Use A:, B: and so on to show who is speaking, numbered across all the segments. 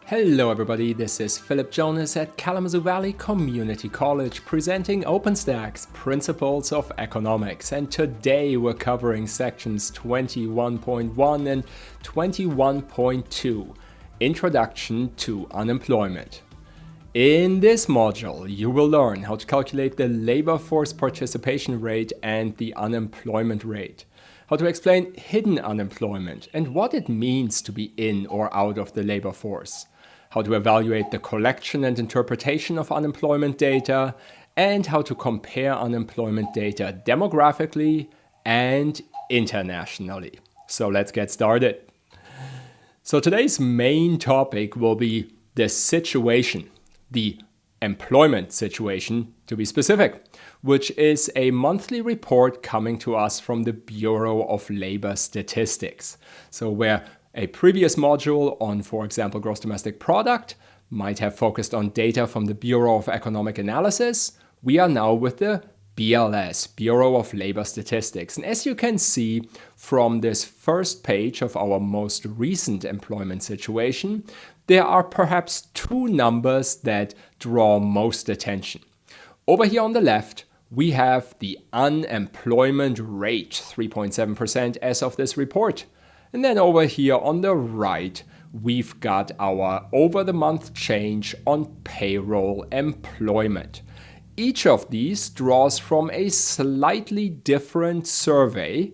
A: Hello everybody, this is Philip Jonas at Kalamazoo Valley Community College presenting OpenStax Principles of Economics, and today we're covering sections 21.1 and 21.2, Introduction to Unemployment. In this module, you will learn how to calculate the labor force participation rate and the unemployment rate, how to explain hidden unemployment and what it means to be in or out of the labor force, how to evaluate the collection and interpretation of unemployment data, and how to compare unemployment data demographically and internationally. So let's get started. So today's main topic will be the situation, the employment situation to be specific, which is a monthly report coming to us from the Bureau of Labor Statistics. So where a previous module on, for example, gross domestic product might have focused on data from the Bureau of Economic Analysis, we are now with the BLS, Bureau of Labor Statistics. And as you can see from this first page of our most recent employment situation, there are perhaps two numbers that draw most attention. Over here on the left, we have the unemployment rate, 3.7% as of this report. And then over here on the right, we've got our over-the-month change on payroll employment. Each of these draws from a slightly different survey,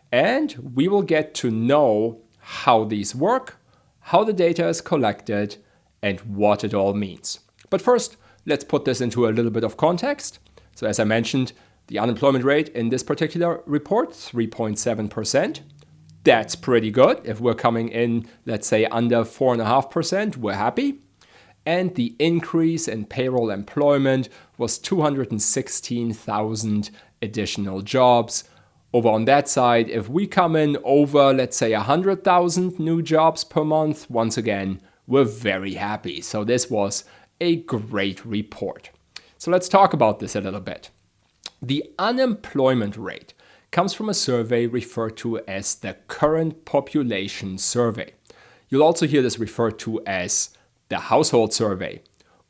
A: and we will get to know how these work, how the data is collected, and what it all means. But first, let's put this into a little bit of context. So as I mentioned, the unemployment rate in this particular report, 3.7%. That's pretty good. If we're coming in, let's say, under 4.5%, we're happy. And the increase in payroll employment was 216,000 additional jobs. Over on that side, if we come in over, let's say, 100,000 new jobs per month, once again, we're very happy. So this was a great report. So let's talk about this a little bit. The unemployment rate comes from a survey referred to as the Current Population Survey. You'll also hear this referred to as the Household Survey,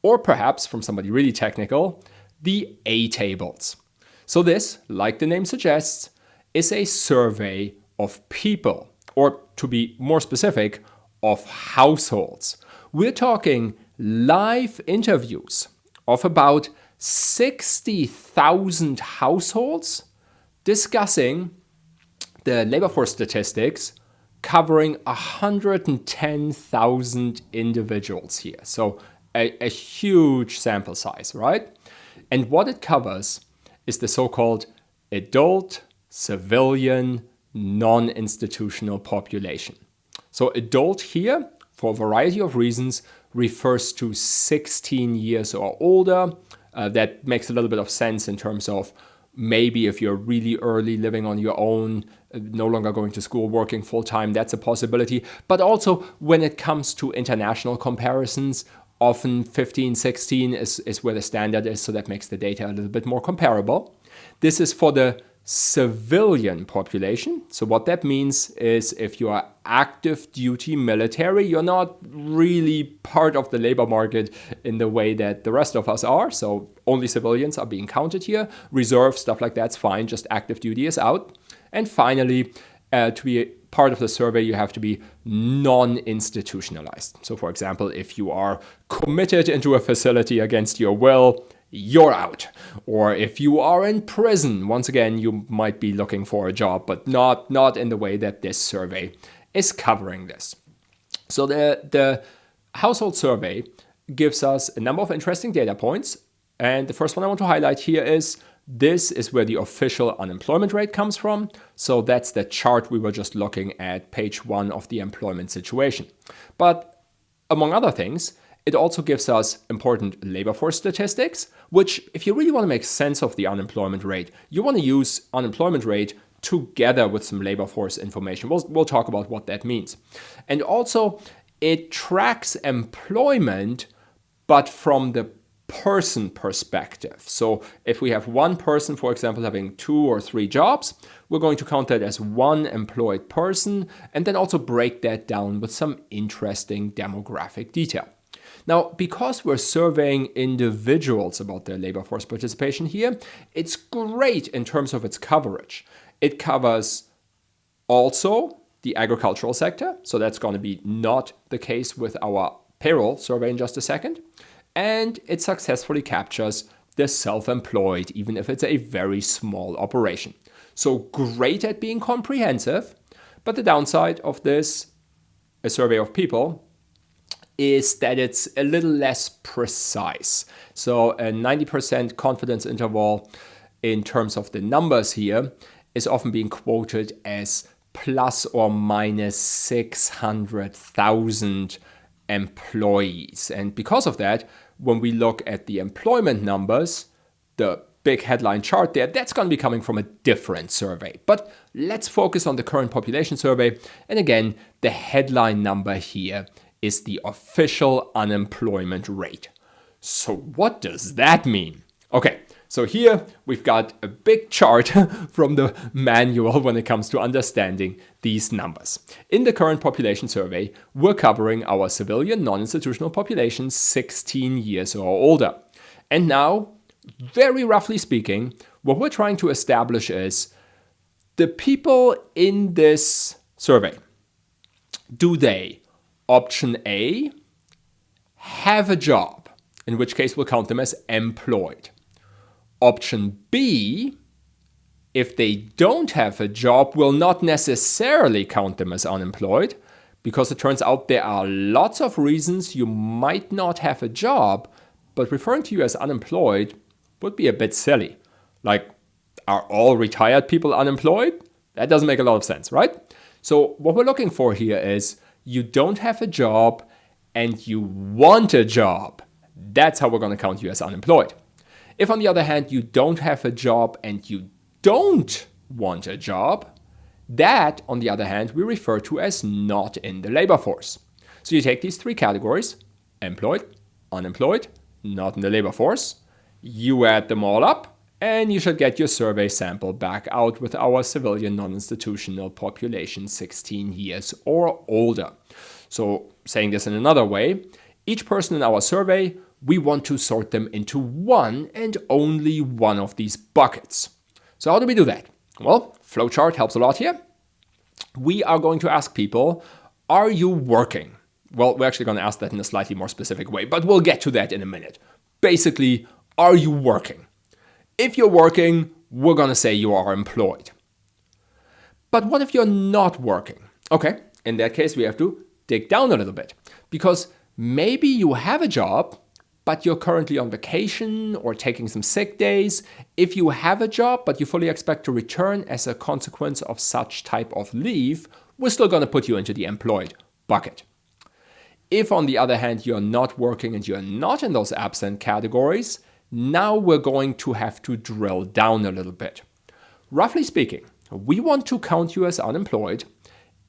A: or perhaps from somebody really technical, the A-tables. So this, like the name suggests, is a survey of people, or to be more specific, of households. We're talking live interviews of about 60,000 households discussing the labor force statistics covering 110,000 individuals here. So a huge sample size, right? And what it covers is the so-called adult, civilian, non-institutional population. So adult here, for a variety of reasons, refers to 16 years or older. That makes a little bit of sense in terms of maybe if you're really early, living on your own, no longer going to school, working full-time, that's a possibility. But also when it comes to international comparisons, often 15, 16 is where the standard is, so that makes the data a little bit more comparable. This is for the civilian population. So what that means is if you are active duty military, you're not really part of the labor market in the way that the rest of us are. So only civilians are being counted here. Reserve, stuff like that's fine, just active duty is out. And finally, to be a part of the survey, you have to be non-institutionalized. So for example, if you are committed into a facility against your will, you're out. Or if you are in prison, once again, you might be looking for a job, but not in the way that this survey is covering this. So the household survey gives us a number of interesting data points. And the first one I want to highlight here is this is where the official unemployment rate comes from. So that's the chart we were just looking at, page 1 of the employment situation. But among other things, it also gives us important labor force statistics, which if you really want to make sense of the unemployment rate, you want to use unemployment rate together with some labor force information. We'll talk about what that means. And also it tracks employment, but from the person perspective. So if we have one person, for example, having 2 or 3 jobs, we're going to count that as one employed person and then also break that down with some interesting demographic detail. Now, because we're surveying individuals about their labor force participation here, it's great in terms of its coverage. It covers also the agricultural sector, so that's going to be not the case with our payroll survey in just a second, and it successfully captures the self-employed, even if it's a very small operation. So great at being comprehensive, but the downside of this, a survey of people, is that it's a little less precise. So a 90% confidence interval in terms of the numbers here is often being quoted as plus or minus 600,000 employees. And because of that, when we look at the employment numbers, the big headline chart there, that's going to be coming from a different survey. But let's focus on the current population survey. And again, the headline number here is the official unemployment rate. So what does that mean? Okay, so here we've got a big chart from the manual when it comes to understanding these numbers. In the current population survey, we're covering our civilian non-institutional population 16 years or older. And now, very roughly speaking, what we're trying to establish is the people in this survey, do they, option A, have a job, in which case we'll count them as employed. Option B, if they don't have a job, we'll not necessarily count them as unemployed, because it turns out there are lots of reasons you might not have a job, but referring to you as unemployed would be a bit silly. Like, are all retired people unemployed? That doesn't make a lot of sense, right? So what we're looking for here is you don't have a job and you want a job. That's how we're going to count you as unemployed. If, on the other hand, you don't have a job and you don't want a job, that, on the other hand, we refer to as not in the labor force. So you take these three categories, employed, unemployed, not in the labor force, you add them all up, and you should get your survey sample back out with our civilian non-institutional population 16 years or older. So saying this in another way, each person in our survey, we want to sort them into one and only one of these buckets. So how do we do that? Well, flowchart helps a lot here. We are going to ask people, are you working? Well, we're actually going to ask that in a slightly more specific way, but we'll get to that in a minute. Basically, are you working? If you're working, we're going to say you are employed. But what if you're not working? Okay, in that case, we have to dig down a little bit, because maybe you have a job, but you're currently on vacation or taking some sick days. If you have a job, but you fully expect to return as a consequence of such type of leave, we're still going to put you into the employed bucket. If, on the other hand, you're not working and you're not in those absent categories, now we're going to have to drill down a little bit. Roughly speaking, we want to count you as unemployed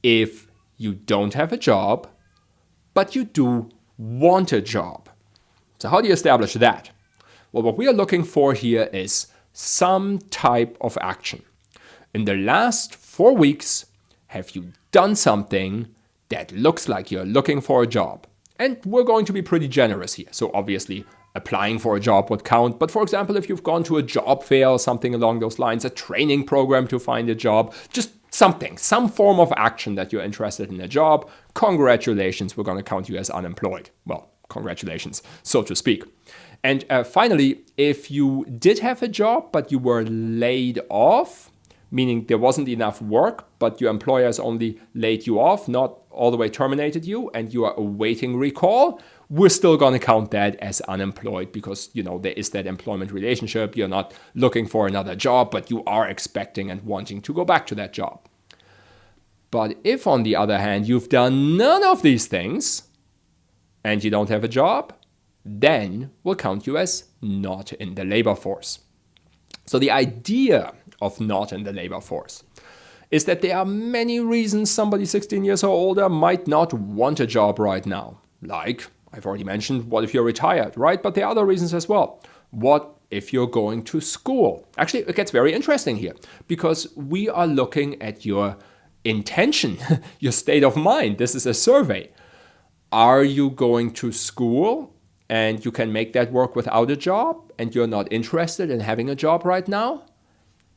A: if you don't have a job, but you do want a job. So how do you establish that? Well, what we are looking for here is some type of action. In the last 4 weeks, have you done something that looks like you're looking for a job? And we're going to be pretty generous here. So obviously, applying for a job would count. But for example, if you've gone to a job fair or something along those lines, a training program to find a job, just something, some form of action that you're interested in a job, congratulations, we're going to count you as unemployed. Well, congratulations, so to speak. And finally, if you did have a job, but you were laid off, meaning there wasn't enough work, but your employer has only laid you off, not all the way terminated you, and you are awaiting recall, we're still going to count that as unemployed because, there is that employment relationship. You're not looking for another job, but you are expecting and wanting to go back to that job. But if, on the other hand, you've done none of these things and you don't have a job, then we'll count you as not in the labor force. So the idea of not in the labor force is that there are many reasons somebody 16 years or older might not want a job right now. Like, I've already mentioned, what if you're retired, right? But there are other reasons as well. What if you're going to school. Actually, it gets very interesting here because we are looking at your intention, your state of mind. This is a survey. Are you going to school and you can make that work without a job and you're not interested in having a job right now?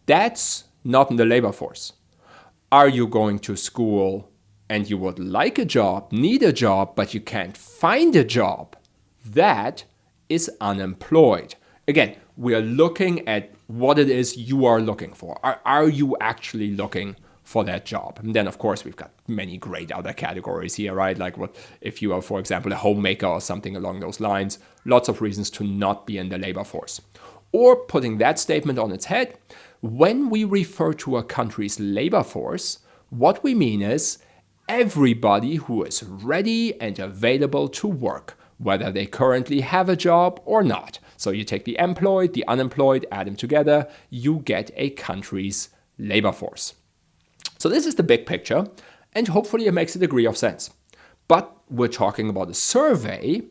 A: That's not in the labor force. Are you going to school and you would like a job, need a job, but you can't find a job? That is unemployed. Again, we are looking at what it is you are looking for. Are you actually looking for that job? And then, of course, we've got many great other categories here, right? Like what if you are, for example, a homemaker or something along those lines. Lots of reasons to not be in the labor force. Or putting that statement on its head, when we refer to a country's labor force, what we mean is everybody who is ready and available to work, whether they currently have a job or not. So you take the employed, the unemployed, add them together, you get a country's labor force. So this is the big picture, and hopefully it makes a degree of sense. But we're talking about a survey,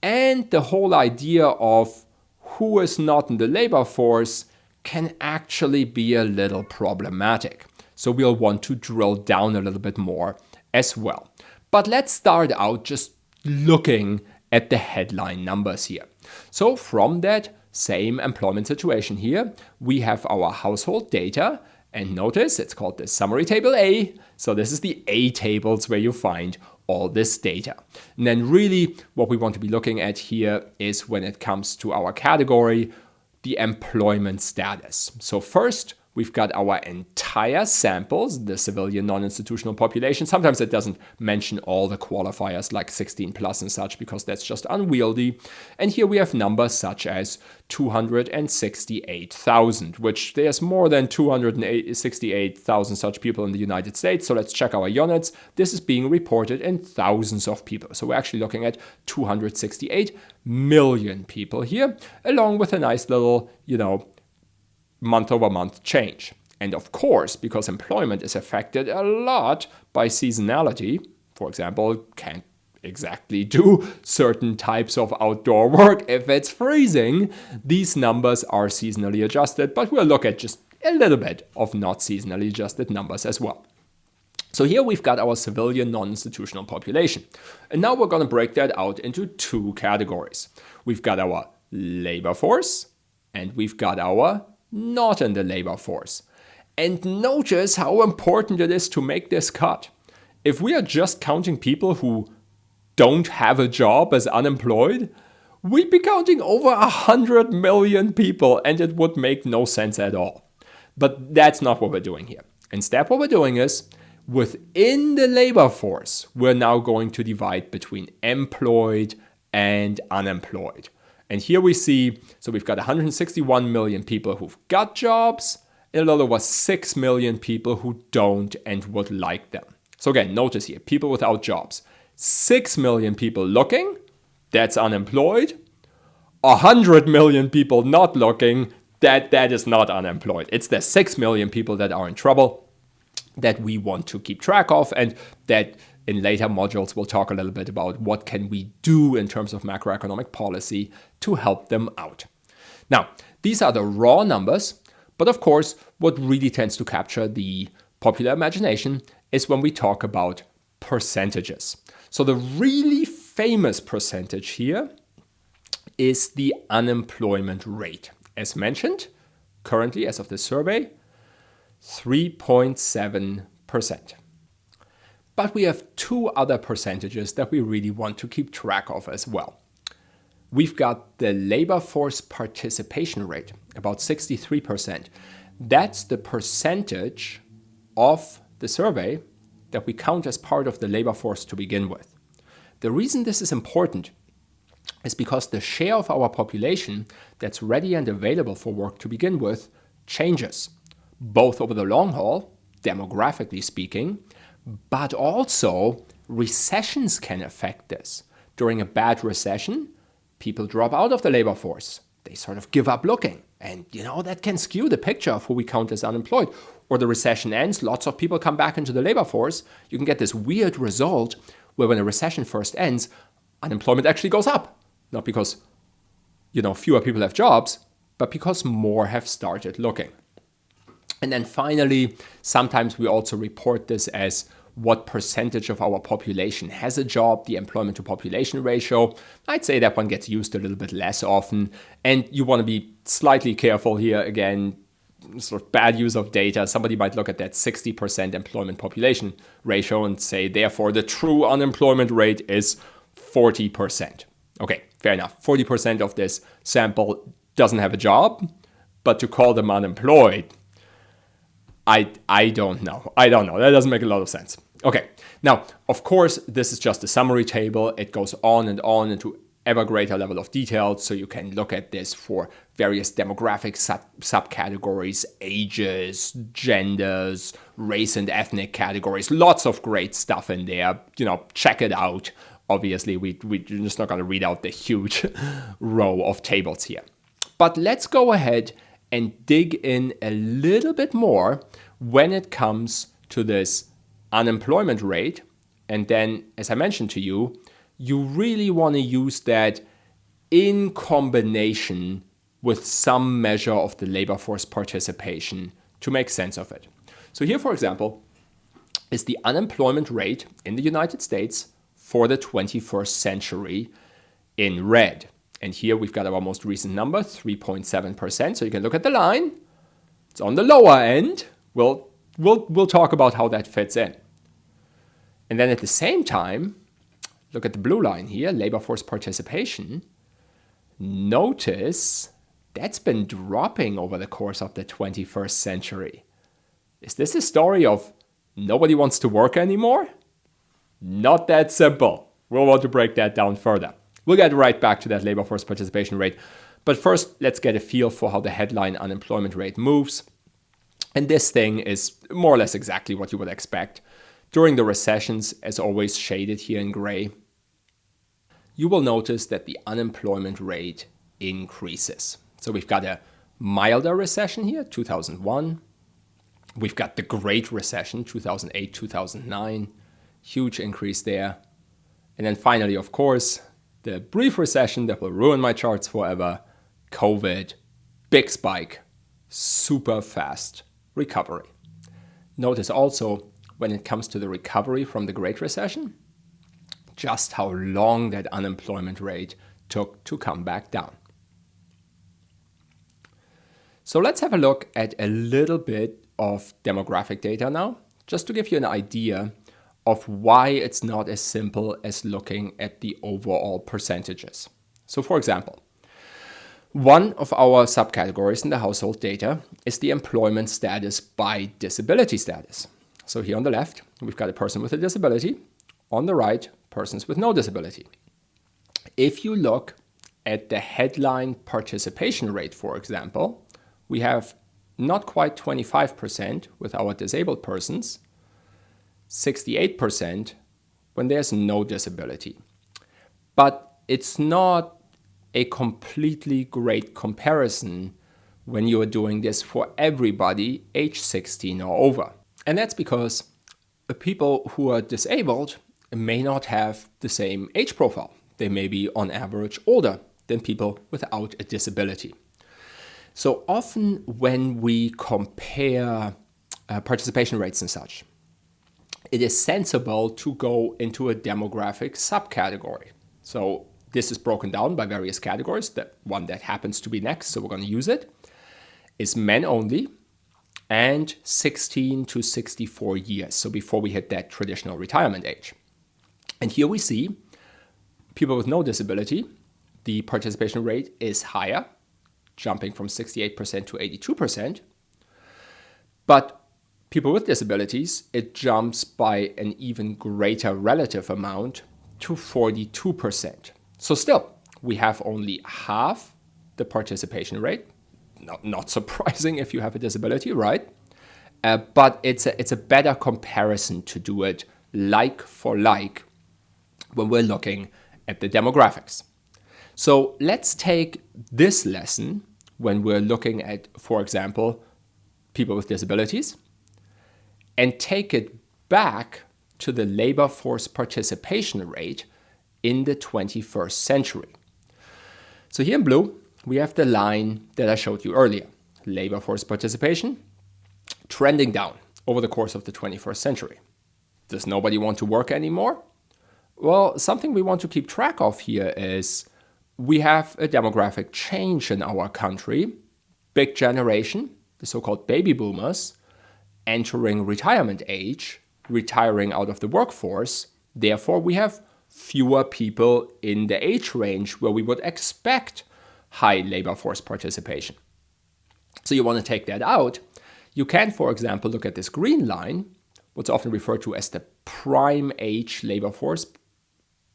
A: and the whole idea of who is not in the labor force can actually be a little problematic. So we'll want to drill down a little bit more as well. But let's start out just looking at the headline numbers here. So from that same employment situation here, we have our household data, and notice it's called the summary table A. So this is the A tables where you find all this data. And then really what we want to be looking at here is when it comes to our category, the employment status. So first, we've got our entire samples, the civilian non-institutional population. Sometimes it doesn't mention all the qualifiers like 16 plus and such because that's just unwieldy. And here we have numbers such as 268,000, which there's more than 268,000 such people in the United States. So let's check our units. This is being reported in thousands of people. So we're actually looking at 268 million people here, along with a nice little, month-over-month change. And of course, because employment is affected a lot by seasonality, for example, can't exactly do certain types of outdoor work if it's freezing, these numbers are seasonally adjusted, but we'll look at just a little bit of not seasonally adjusted numbers as well. So here we've got our civilian non-institutional population. And now we're going to break that out into two categories. We've got our labor force and we've got our not in the labor force. And notice how important it is to make this cut. If we are just counting people who don't have a job as unemployed, we'd be counting over 100 million people and it would make no sense at all. But that's not what we're doing here. Instead, what we're doing is within the labor force, we're now going to divide between employed and unemployed. And here we see, so we've got 161 million people who've got jobs, and a little over 6 million people who don't and would like them. So again, notice here, people without jobs. 6 million people looking, that's unemployed. 100 million people not looking, that is not unemployed. It's the 6 million people that are in trouble that we want to keep track of, and that in later modules we'll talk a little bit about what can we do in terms of macroeconomic policy to help them out. Now, these are the raw numbers, but of course, what really tends to capture the popular imagination is when we talk about percentages. So the really famous percentage here is the unemployment rate. As mentioned, currently, as of this survey, 3.7%. But we have two other percentages that we really want to keep track of as well. We've got the labor force participation rate, about 63%. That's the percentage of the survey that we count as part of the labor force to begin with. The reason this is important is because the share of our population that's ready and available for work to begin with changes, both over the long haul, demographically speaking, but also recessions can affect this. During a bad recession, people drop out of the labor force. They sort of give up looking. And, that can skew the picture of who we count as unemployed. Or the recession ends, lots of people come back into the labor force. You can get this weird result where when a recession first ends, unemployment actually goes up. Not because, fewer people have jobs, but because more have started looking. And then finally, sometimes we also report this as what percentage of our population has a job, the employment to population ratio. I'd say that one gets used a little bit less often, and you want to be slightly careful here. Again, sort of bad use of data. Somebody might look at that 60% employment population ratio and say, therefore, the true unemployment rate is 40%. Okay, fair enough. 40% of this sample doesn't have a job, but to call them unemployed, I don't know. I don't know. That doesn't make a lot of sense. Okay. Now, of course, this is just a summary table. It goes on and on into ever greater level of detail. So you can look at this for various demographic subcategories, ages, genders, race and ethnic categories. Lots of great stuff in there. Check it out. Obviously, we're just not going to read out the huge row of tables here. But let's go ahead and dig in a little bit more when it comes to this unemployment rate. And then, as I mentioned to you, you really want to use that in combination with some measure of the labor force participation to make sense of it. So here, for example, is the unemployment rate in the United States for the 21st century in red. And here we've got our most recent number, 3.7%. So you can look at the line. It's on the lower end. We'll talk about how that fits in. And then at the same time, look at the blue line here, labor force participation. Notice that's been dropping over the course of the 21st century. Is this a story of nobody wants to work anymore? Not that simple. We'll want to break that down further. We'll get right back to that labor force participation rate. But first, let's get a feel for how the headline unemployment rate moves. And this thing is more or less exactly what you would expect. During the recessions, as always shaded here in gray, you will notice that the unemployment rate increases. So we've got a milder recession here, 2001. We've got the Great Recession, 2008, 2009. Huge increase there. And then finally, of course, the brief recession that will ruin my charts forever, COVID, big spike, super fast recovery. Notice also, when it comes to the recovery from the Great Recession, just how long that unemployment rate took to come back down. So let's have a look at a little bit of demographic data now, just to give you an idea of why it's not as simple as looking at the overall percentages. So for example, one of our subcategories in the household data is the employment status by disability status. So here on the left, we've got a person with a disability. On the right, persons with no disability. If you look at the headline participation rate, for example, we have not quite 25% with our disabled persons, 68% when there's no disability. But it's not a completely great comparison when you are doing this for everybody age 16 or over. And that's because people who are disabled may not have the same age profile. They may be on average older than people without a disability. So often when we compare participation rates and such, it is sensible to go into a demographic subcategory. So this is broken down by various categories. The one that happens to be next, so we're going to use it, is men only and 16 to 64 years. So before we hit that traditional retirement age. And here we see people with no disability, the participation rate is higher, jumping from 68% to 82%. But people with disabilities, it jumps by an even greater relative amount to 42%. So still, we have only half the participation rate. Not surprising if you have a disability, right? But it's a better comparison to do it like for like when we're looking at the demographics. So let's take this lesson when we're looking at, for example, people with disabilities, and take it back to the labor force participation rate in the 21st century. So here in blue, we have the line that I showed you earlier. Labor force participation trending down over the course of the 21st century. Does nobody want to work anymore? Well, something we want to keep track of here is we have a demographic change in our country. Big generation, the so-called baby boomers, entering retirement age, retiring out of the workforce. Therefore, we have fewer people in the age range where we would expect high labor force participation. So you want to take that out. You can, for example, look at this green line, what's often referred to as the prime age labor force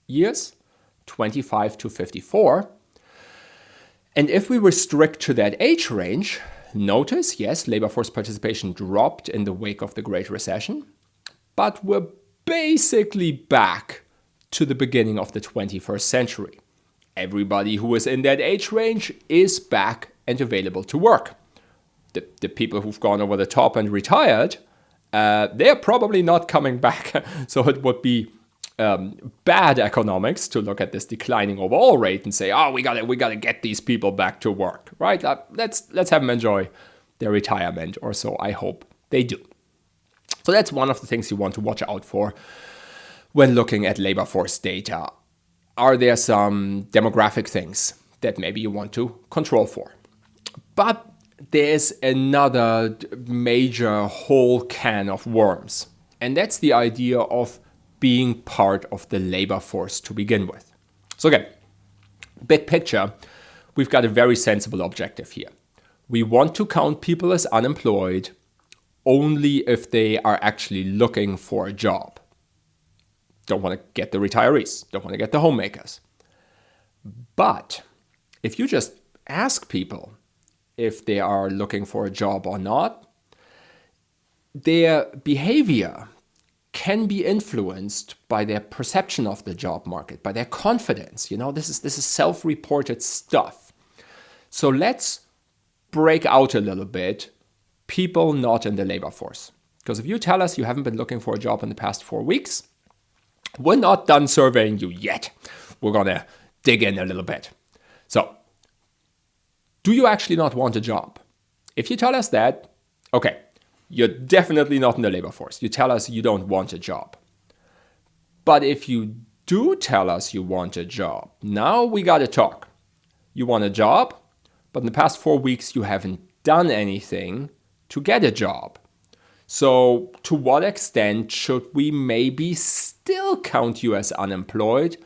A: years, 25 to 54. And if we restrict to that age range, notice, yes, labor force participation dropped in the wake of the Great Recession, but we're basically back to the beginning of the 21st century. Everybody who is in that age range is back and available to work. The people who've gone over the top and retired, they're probably not coming back. So it would be bad economics to look at this declining overall rate and say, oh, we gotta get these people back to work, right? Let's have them enjoy their retirement, or so I hope they do. So that's one of the things you want to watch out for when looking at labor force data. Are there some demographic things that maybe you want to control for? But there's another major whole can of worms, and that's the idea of being part of the labor force to begin with. So again, big picture, we've got a very sensible objective here. We want to count people as unemployed only if they are actually looking for a job. Don't want to get the retirees, don't want to get the homemakers. But if you just ask people if they are looking for a job or not, their behavior can be influenced by their perception of the job market, by their confidence. You know, this is self-reported stuff. So let's break out a little bit people not in the labor force. Because if you tell us you haven't been looking for a job in the past 4 weeks, we're not done surveying you yet. We're going to dig in a little bit. So, do you actually not want a job? If you tell us that, okay, you're definitely not in the labor force. You tell us you don't want a job. But if you do tell us you want a job, now we got to talk. You want a job, but in the past 4 weeks you haven't done anything to get a job. So to what extent should we maybe still count you as unemployed,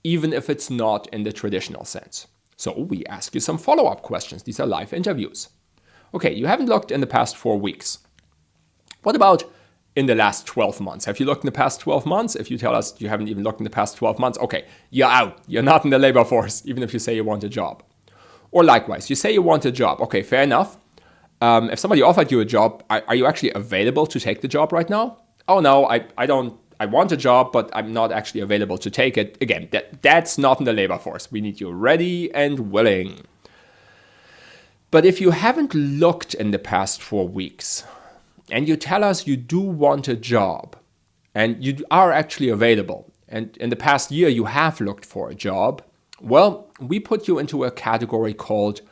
A: even if it's not in the traditional sense? So we ask you some follow-up questions. These are live interviews. Okay, you haven't looked in the past 4 weeks. What about in the last 12 months? Have you looked in the past 12 months? If you tell us you haven't even looked in the past 12 months, okay, you're out. You're not in the labor force, even if you say you want a job. Or likewise, you say you want a job. Okay, fair enough. If somebody offered you a job, are you actually available to take the job right now? Oh no, I don't. I want a job, but I'm not actually available to take it. Again, that's not in the labor force. We need you ready and willing. But if you haven't looked in the past 4 weeks and you tell us you do want a job and you are actually available, and in the past year you have looked for a job, well, we put you into a category called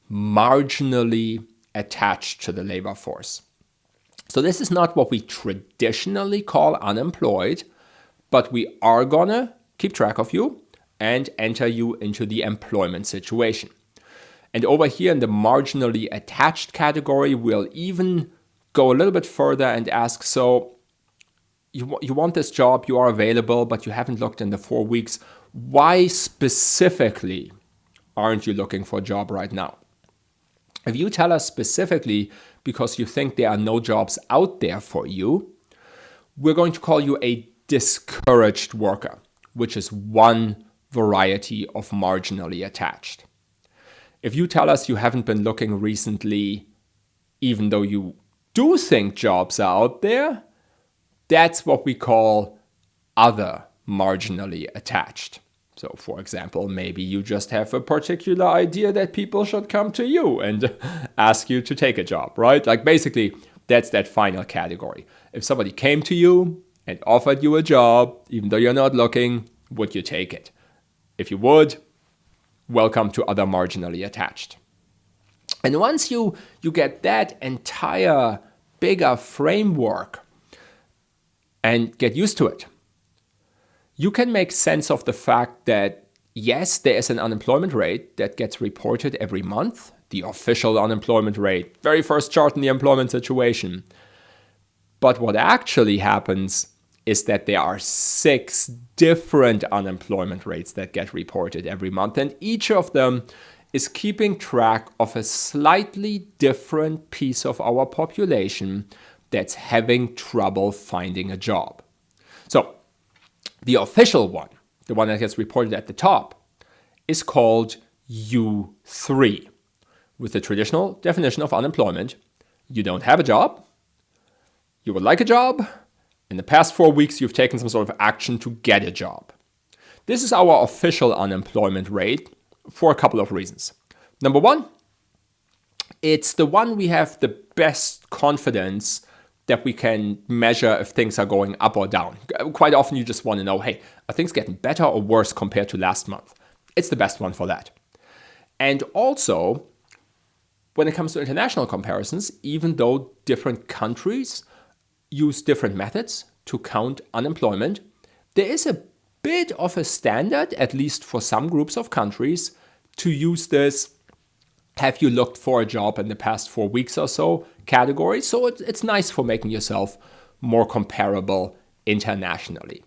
A: marginally attached to the labor force. So this is not what we traditionally call unemployed, but we are gonna keep track of you and enter you into the employment situation. And over here in the marginally attached category, we'll even go a little bit further and ask, so you want this job, you are available, but you haven't looked in the 4 weeks. Why specifically aren't you looking for a job right now? If you tell us specifically because you think there are no jobs out there for you, we're going to call you a discouraged worker, which is one variety of marginally attached. If you tell us you haven't been looking recently, even though you do think jobs are out there, that's what we call other marginally attached. So, for example, maybe you just have a particular idea that people should come to you and ask you to take a job, right? Like basically, that's that final category. If somebody came to you and offered you a job, even though you're not looking, would you take it? If you would, welcome to other marginally attached. And once you get that entire bigger framework and get used to it, you can make sense of the fact that, yes, there is an unemployment rate that gets reported every month, the official unemployment rate, very first chart in the employment situation. But what actually happens is that there are 6 different unemployment rates that get reported every month, and each of them is keeping track of a slightly different piece of our population that's having trouble finding a job. So the official one, the one that gets reported at the top, is called U3. With the traditional definition of unemployment, you don't have a job, you would like a job, in the past 4 weeks you've taken some sort of action to get a job. This is our official unemployment rate for a couple of reasons. Number one, it's the one we have the best confidence that we can measure if things are going up or down. Quite often you just want to know, hey, are things getting better or worse compared to last month? It's the best one for that. And also, when it comes to international comparisons, even though different countries use different methods to count unemployment, there is a bit of a standard, at least for some groups of countries, to use this "have you looked for a job in the past 4 weeks or so" category. So it's nice for making yourself more comparable internationally.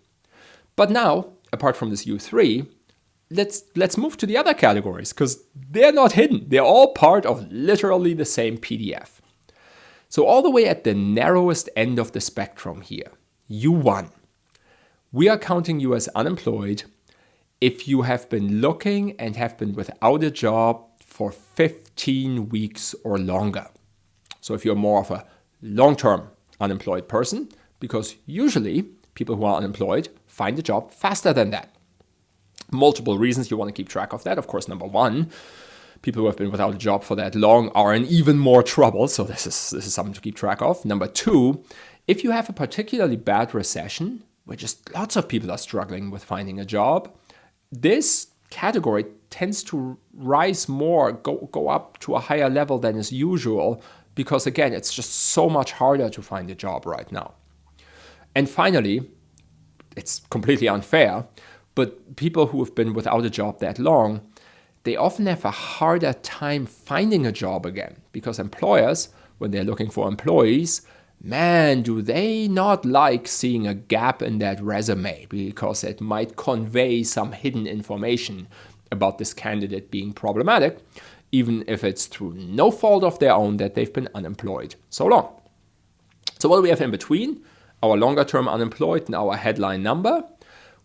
A: But now, apart from this U3, let's move to the other categories, because they're not hidden. They're all part of literally the same PDF. So all the way at the narrowest end of the spectrum here, U1, we are counting you as unemployed if you have been looking and have been without a job for 15 weeks or longer. So if you're more of a long-term unemployed person, because usually people who are unemployed find a job faster than that. Multiple reasons you want to keep track of that. Of course, number one, people who have been without a job for that long are in even more trouble. So this is something to keep track of. Number two, if you have a particularly bad recession, where just lots of people are struggling with finding a job, this category tends to rise more, go up to a higher level than is usual, because again, it's just so much harder to find a job right now. And finally, it's completely unfair, but people who have been without a job that long, they often have a harder time finding a job again, because employers, when they're looking for employees, man, do they not like seeing a gap in that resume, because it might convey some hidden information about this candidate being problematic, even if it's through no fault of their own that they've been unemployed so long. So what do we have in between our longer term unemployed and our headline number?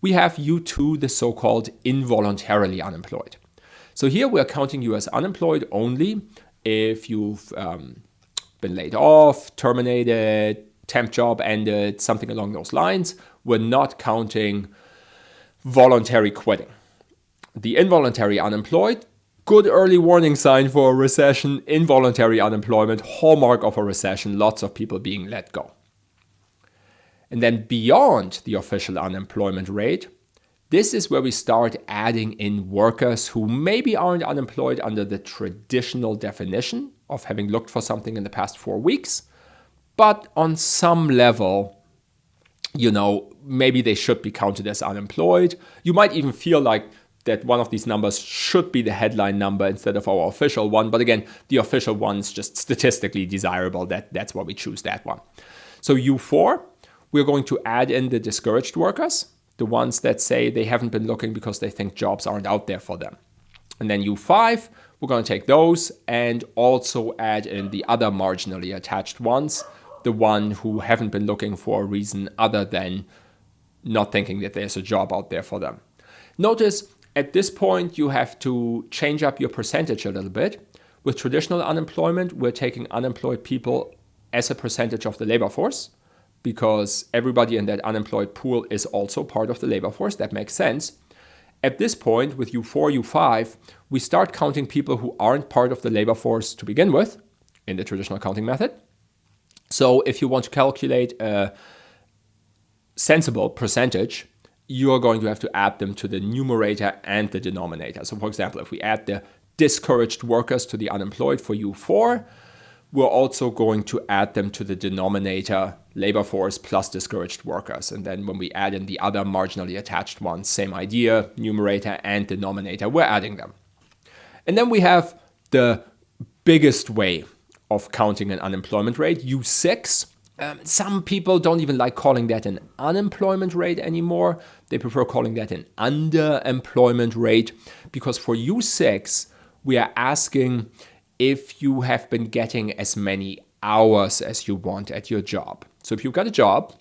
A: We have U2, the so-called involuntarily unemployed. So here we're counting you as unemployed only if you've been laid off, terminated, temp job ended, something along those lines. We're not counting voluntary quitting. The involuntary unemployed, good early warning sign for a recession. Involuntary unemployment, hallmark of a recession, lots of people being let go. And then beyond the official unemployment rate, this is where we start adding in workers who maybe aren't unemployed under the traditional definition of having looked for something in the past 4 weeks, but on some level, maybe they should be counted as unemployed. You might even feel like that one of these numbers should be the headline number instead of our official one. But again, the official one's just statistically desirable. That's why we choose that one. So U4, we're going to add in the discouraged workers, the ones that say they haven't been looking because they think jobs aren't out there for them. And then U5, we're going to take those and also add in the other marginally attached ones, the one who haven't been looking for a reason other than not thinking that there's a job out there for them. Notice at this point, you have to change up your percentage a little bit. With traditional unemployment, we're taking unemployed people as a percentage of the labor force, because everybody in that unemployed pool is also part of the labor force. That makes sense. At this point, with U4, U5, we start counting people who aren't part of the labor force to begin with in the traditional counting method. So if you want to calculate a sensible percentage, you are going to have to add them to the numerator and the denominator. So for example, if we add the discouraged workers to the unemployed for U4, we're also going to add them to the denominator, labor force plus discouraged workers. And then when we add in the other marginally attached ones, same idea, numerator and denominator, we're adding them. And then we have the biggest way of counting an unemployment rate, U6. Some people don't even like calling that an unemployment rate anymore. They prefer calling that an underemployment rate, because for U6, we are asking if you have been getting as many hours as you want at your job. So if you've got a job,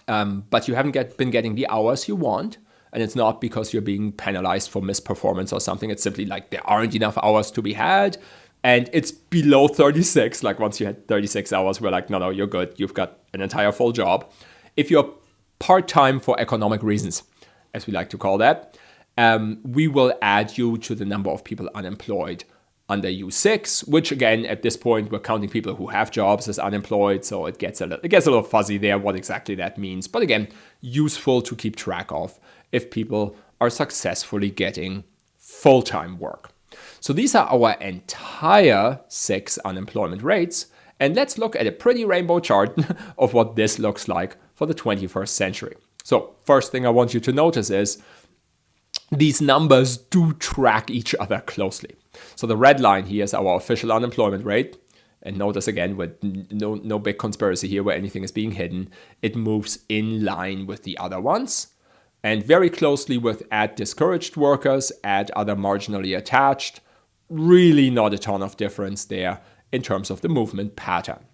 A: but you haven't been getting the hours you want, and it's not because you're being penalized for misperformance or something, it's simply like there aren't enough hours to be had, and it's below 36, like once you had 36 hours, we're like, no, you're good, you've got an entire full job. If you're part-time for economic reasons, as we like to call that, we will add you to the number of people unemployed under U6, which again, at this point, we're counting people who have jobs as unemployed, so it gets a little fuzzy there what exactly that means. But again, useful to keep track of if people are successfully getting full-time work. So these are our entire 6 unemployment rates. And let's look at a pretty rainbow chart of what this looks like for the 21st century. So first thing I want you to notice is these numbers do track each other closely. So the red line here is our official unemployment rate. And notice again, with no big conspiracy here where anything is being hidden, it moves in line with the other ones. And very closely with add discouraged workers, add other marginally attached. Really not a ton of difference there in terms of the movement pattern.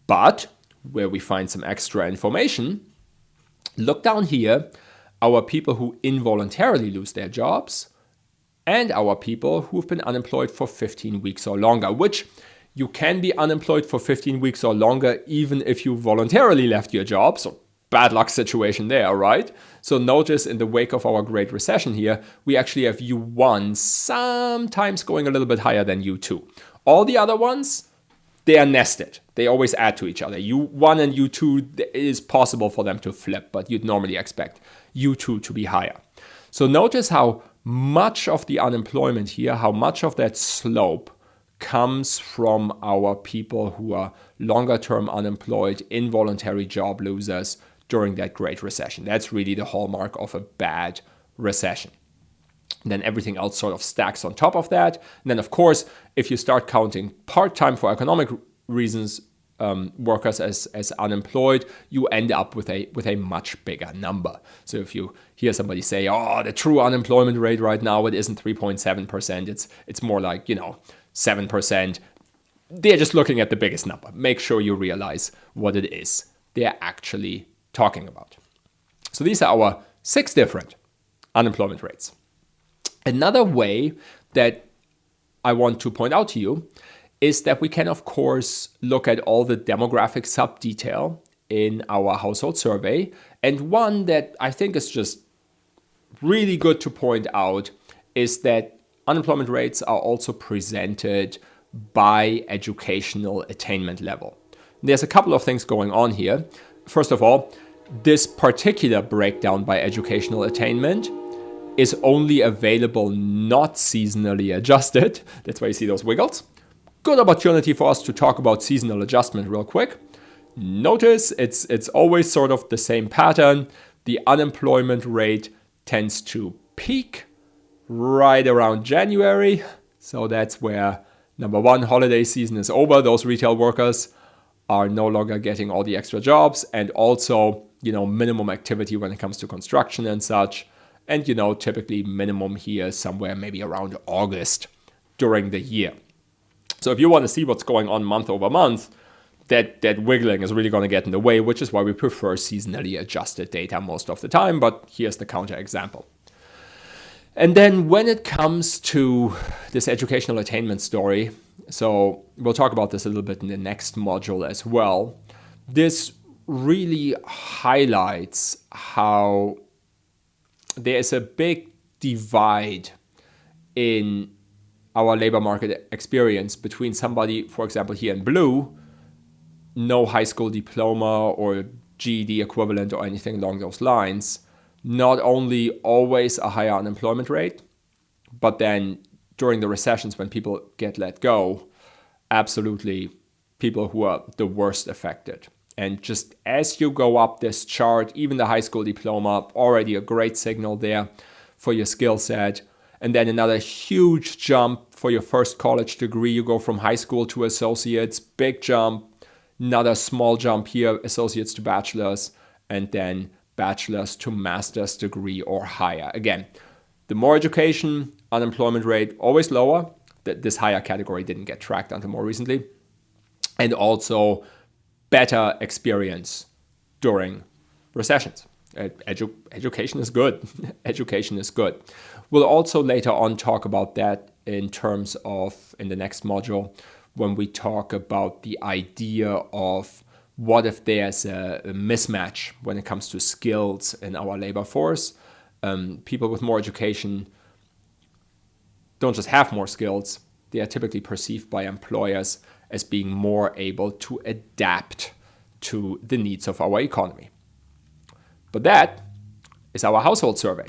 A: But where we find some extra information, look down here, our people who involuntarily lose their jobs and our people who've been unemployed for 15 weeks or longer, which you can be unemployed for 15 weeks or longer even if you voluntarily left your job. So bad luck situation there, right? So notice in the wake of our Great Recession here, we actually have U1 sometimes going a little bit higher than U2. All the other ones, they are nested. They always add to each other. U1 and U2, it is possible for them to flip, but you'd normally expect U2 to be higher. So notice how much of the unemployment here, how much of that slope comes from our people who are longer term unemployed, involuntary job losers during that Great Recession. That's really the hallmark of a bad recession. And then everything else sort of stacks on top of that. And then, of course, if you start counting part-time for economic reasons workers as unemployed, you end up with a much bigger number. So if you hear somebody say, oh, the true unemployment rate right now, it isn't 3.7%, it's more like, 7%. They're just looking at the biggest number. Make sure you realize what it is they're actually talking about. So these are our 6 different unemployment rates. Another way that I want to point out to you is that we can, of course, look at all the demographic sub-detail in our household survey. And one that I think is just really good to point out is that unemployment rates are also presented by educational attainment level. There's a couple of things going on here. First of all, this particular breakdown by educational attainment is only available not seasonally adjusted. That's why you see those wiggles. Good opportunity for us to talk about seasonal adjustment real quick. Notice it's always sort of the same pattern. The unemployment rate tends to peak right around January. So that's where, number one, holiday season is over. Those retail workers are no longer getting all the extra jobs, and also, minimum activity when it comes to construction and such. And, typically minimum here is somewhere maybe around August during the year. So if you want to see what's going on month over month, that wiggling is really going to get in the way, which is why we prefer seasonally adjusted data most of the time. But here's the counterexample. And then when it comes to this educational attainment story, so we'll talk about this a little bit in the next module as well, this really highlights how there is a big divide in our labor market experience between somebody, for example, here in blue, no high school diploma or GED equivalent or anything along those lines, not only always a higher unemployment rate, but then during the recessions when people get let go, absolutely people who are the worst affected. And just as you go up this chart, even the high school diploma, already a great signal there for your skill set. And then another huge jump for your first college degree. You go from high school to associates, big jump. Another small jump here, associates to bachelor's, and then bachelor's to master's degree or higher. Again, the more education, unemployment rate always lower. This higher category didn't get tracked until more recently. And also better experience during recessions. Education is good. Education is good. We'll also later on talk about that in terms of, in the next module, when we talk about the idea of what if there's a mismatch when it comes to skills in our labor force. People with more education don't just have more skills, they are typically perceived by employers as being more able to adapt to the needs of our economy. But that is our household survey.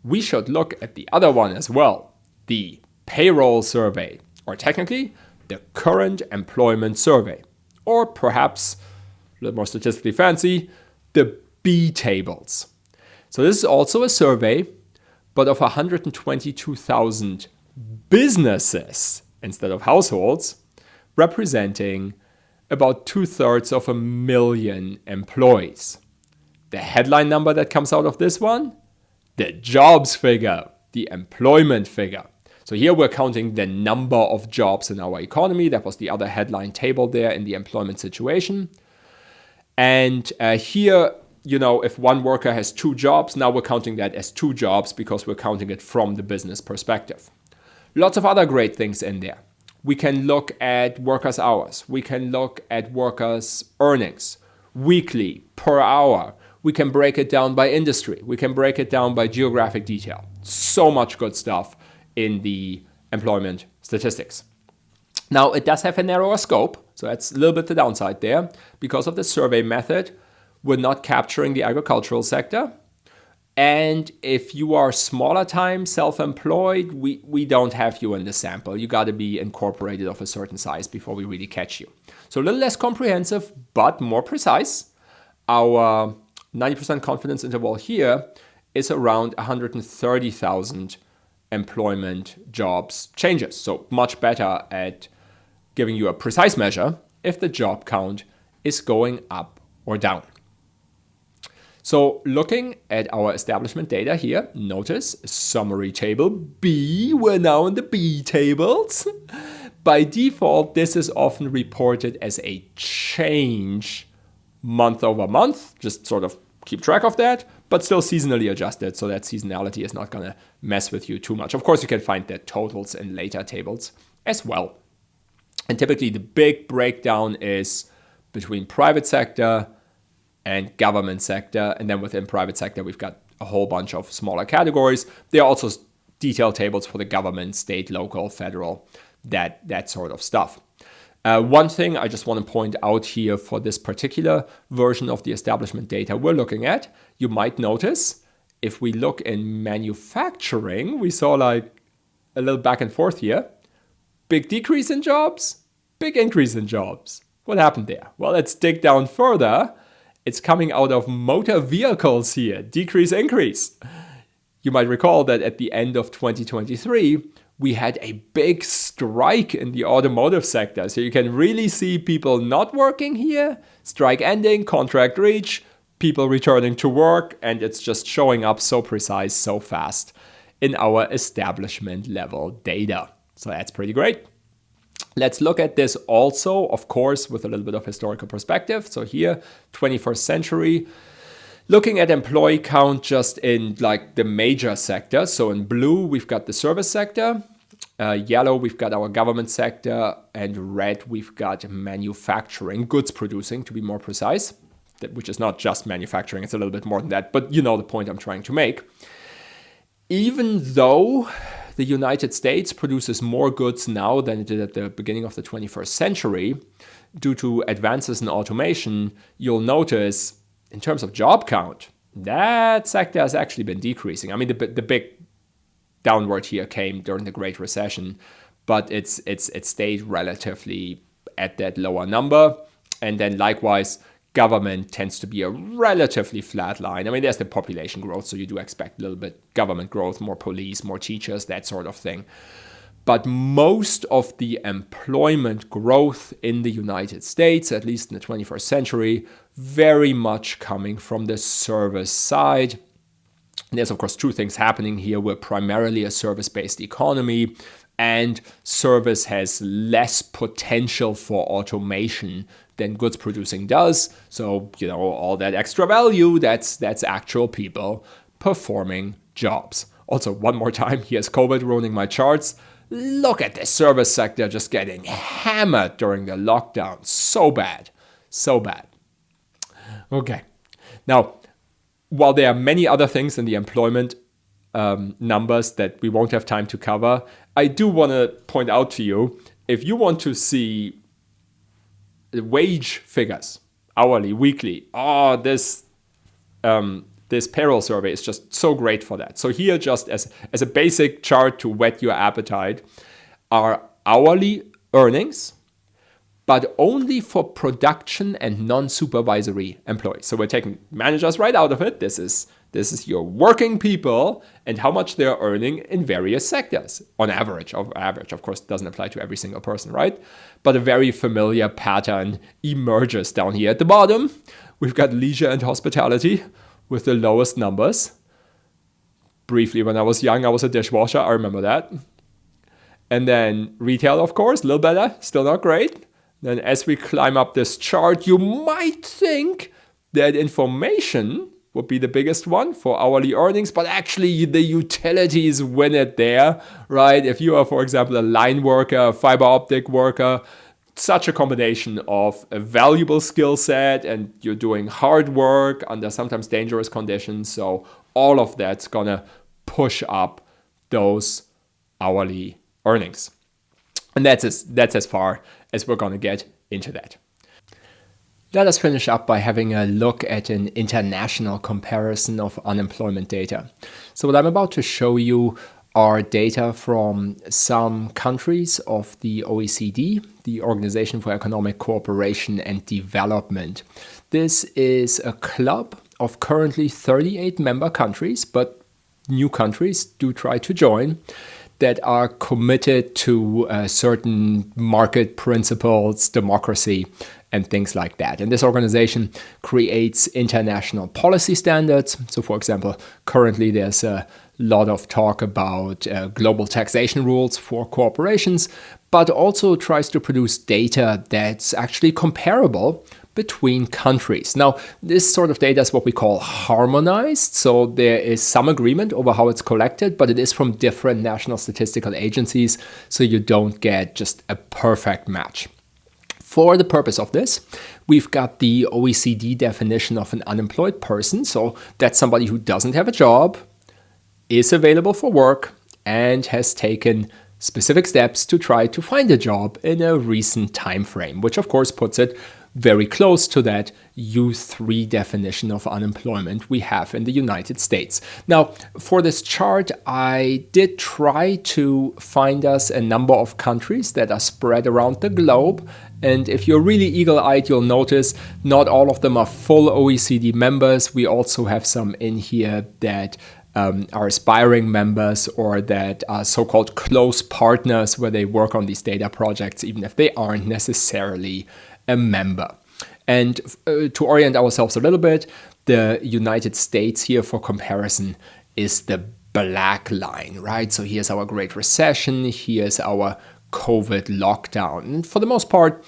A: We should look at the other one as well, the payroll survey, or technically the current employment survey, or perhaps a little more statistically fancy, the B tables. So this is also a survey, but of 122,000 businesses instead of households, representing about 2/3 of 1,000,000 employees. The headline number that comes out of this one, the jobs figure, the employment figure. So here we're counting the number of jobs in our economy. That was the other headline table there in the employment situation. And here, if one worker has 2 jobs, now we're counting that as 2 jobs because we're counting it from the business perspective. Lots of other great things in there. We can look at workers' hours. We can look at workers' earnings, weekly, per hour. We can break it down by industry. We can break it down by geographic detail. So much good stuff in the employment statistics. Now, it does have a narrower scope, so that's a little bit the downside there. Because of the survey method, we're not capturing the agricultural sector. And if you are smaller time self-employed, we don't have you in the sample. You got to be incorporated of a certain size before we really catch you. So a little less comprehensive, but more precise. Our 90% confidence interval here is around 130,000 employment jobs changes. So much better at giving you a precise measure if the job count is going up or down. So looking at our establishment data here, notice summary table B, we're now in the B tables. By default, this is often reported as a change month over month, just sort of keep track of that, but still seasonally adjusted, so that seasonality is not going to mess with you too much. Of course, you can find the totals in later tables as well. And typically the big breakdown is between private sector and government sector. And then within private sector, we've got a whole bunch of smaller categories. There are also detailed tables for the government, state, local, federal, that sort of stuff. One thing I just want to point out here for this particular version of the establishment data we're looking at, you might notice if we look in manufacturing, we saw like a little back and forth here. Big decrease in jobs, big increase in jobs. What happened there? Well, let's dig down further. It's coming out of motor vehicles here, decrease, increase. You might recall that at the end of 2023, we had a big strike in the automotive sector. So you can really see people not working here, strike ending, contract reach, people returning to work, and it's just showing up so precise, so fast in our establishment level data. So that's pretty great. Let's look at this also, of course, with a little bit of historical perspective. So here, 21st century, looking at employee count just in like the major sectors. So in blue, we've got the service sector. Yellow, we've got our government sector. And red, we've got manufacturing, goods producing, to be more precise, which is not just manufacturing. It's a little bit more than that. But you know the point I'm trying to make. Even though the United States produces more goods now than it did at the beginning of the 21st century, due to advances in automation, you'll notice in terms of job count, that sector has actually been decreasing. I mean, the big downward here came during the Great Recession, but it stayed relatively at that lower number. And then likewise, government tends to be a relatively flat line. I mean, there's the population growth, so you do expect a little bit government growth, more police, more teachers, that sort of thing. But most of the employment growth in the United States, at least in the 21st century, very much coming from the service side. And there's, of course, two things happening here. We're primarily a service-based economy, and service has less potential for automation than goods producing does. So, all that extra value, that's actual people performing jobs. Also, one more time, here's COVID ruining my charts. Look at the service sector just getting hammered during the lockdown. So bad. So bad. Okay. Now, while there are many other things in the employment numbers that we won't have time to cover, I do want to point out to you, if you want to see the wage figures, hourly, weekly, this payroll survey is just so great for that. So here, just as a basic chart to whet your appetite, are hourly earnings, but only for production and non-supervisory employees. So we're taking managers right out of it. This is your working people and how much they're earning in various sectors. On average, of course, doesn't apply to every single person, right? But a very familiar pattern emerges down here at the bottom. We've got leisure and hospitality with the lowest numbers. Briefly, when I was young, I was a dishwasher. I remember that. And then retail, of course, a little better, still not great. Then as we climb up this chart, you might think that information would be the biggest one for hourly earnings, but actually the utilities win it there, right? If you are, for example, a line worker, a fiber optic worker, such a combination of a valuable skill set and you're doing hard work under sometimes dangerous conditions. So all of that's gonna push up those hourly earnings. And that's as far as we're gonna get into that. Let us finish up by having a look at an international comparison of unemployment data. So what I'm about to show you are data from some countries of the OECD, the Organization for Economic Cooperation and Development. This is a club of currently 38 member countries, but new countries do try to join, that are committed to certain market principles, democracy, and things like that. And this organization creates international policy standards. So, for example, currently there's a lot of talk about global taxation rules for corporations, but also tries to produce data that's actually comparable between countries. Now, this sort of data is what we call harmonized. So there is some agreement over how it's collected, but it is from different national statistical agencies, so you don't get just a perfect match. For the purpose of this, we've got the OECD definition of an unemployed person. So that's somebody who doesn't have a job, is available for work, and has taken specific steps to try to find a job in a recent time frame, which of course puts it very close to that U3 definition of unemployment we have in the United States. Now, for this chart, I did try to find us a number of countries that are spread around the globe. And if you're really eagle-eyed, you'll notice not all of them are full OECD members. We also have some in here that are aspiring members or that are so-called close partners where they work on these data projects, even if they aren't necessarily a member. And to orient ourselves a little bit, the United States here for comparison is the black line, right? So here's our Great Recession, here's our COVID lockdown. And for the most part,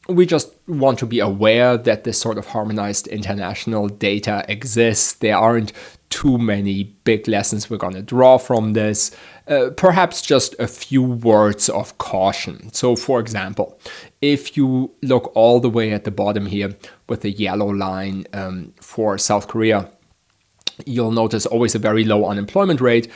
A: we just want to be aware that this sort of harmonized international data exists. There aren't too many big lessons we're going to draw from this. Perhaps just a few words of caution. So, for example, if you look all the way at the bottom here with the yellow line for South Korea, you'll notice always a very low unemployment rate.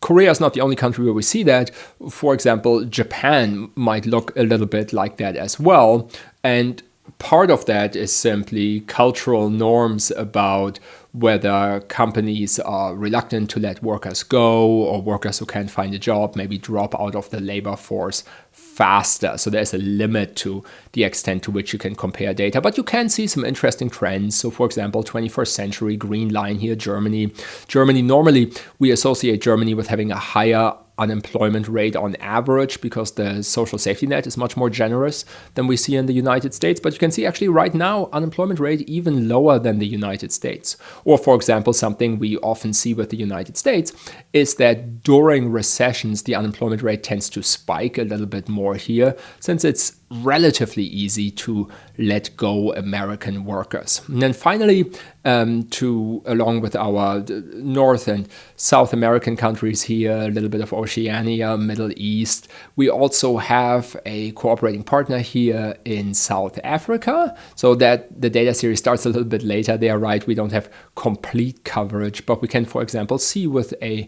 A: Korea is not the only country where we see that. For example, Japan might look a little bit like that as well. And part of that is simply cultural norms about whether companies are reluctant to let workers go, or workers who can't find a job maybe drop out of the labor force faster. So there's a limit to the extent to which you can compare data, but you can see some interesting trends. So for example, 21st century green line here, Germany. Normally we associate Germany with having a higher unemployment rate on average because the social safety net is much more generous than we see in the United States. But you can see actually right now unemployment rate even lower than the United States. Or for example, something we often see with the United States is that during recessions, the unemployment rate tends to spike a little bit more here, since it's relatively easy to let go American workers. And then finally, along with our North and South American countries here, a little bit of Oceania, Middle East, we also have a cooperating partner here in South Africa. So that the data series starts a little bit later there, right? We don't have complete coverage, but we can, for example, see with a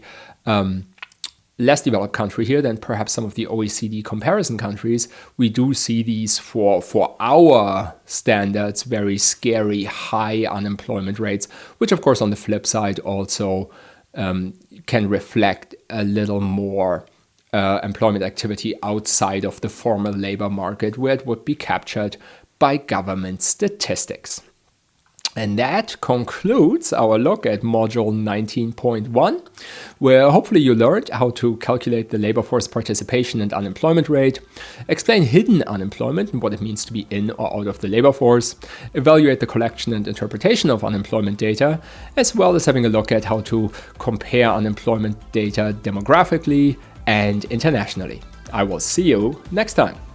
A: less developed country here than perhaps some of the OECD comparison countries, we do see these for our standards very scary high unemployment rates, which of course on the flip side also can reflect a little more employment activity outside of the formal labor market, where it would be captured by government statistics. And that concludes our look at module 19.1, where hopefully you learned how to calculate the labor force participation and unemployment rate, explain hidden unemployment and what it means to be in or out of the labor force, evaluate the collection and interpretation of unemployment data, as well as having a look at how to compare unemployment data demographically and internationally. I will see you next time.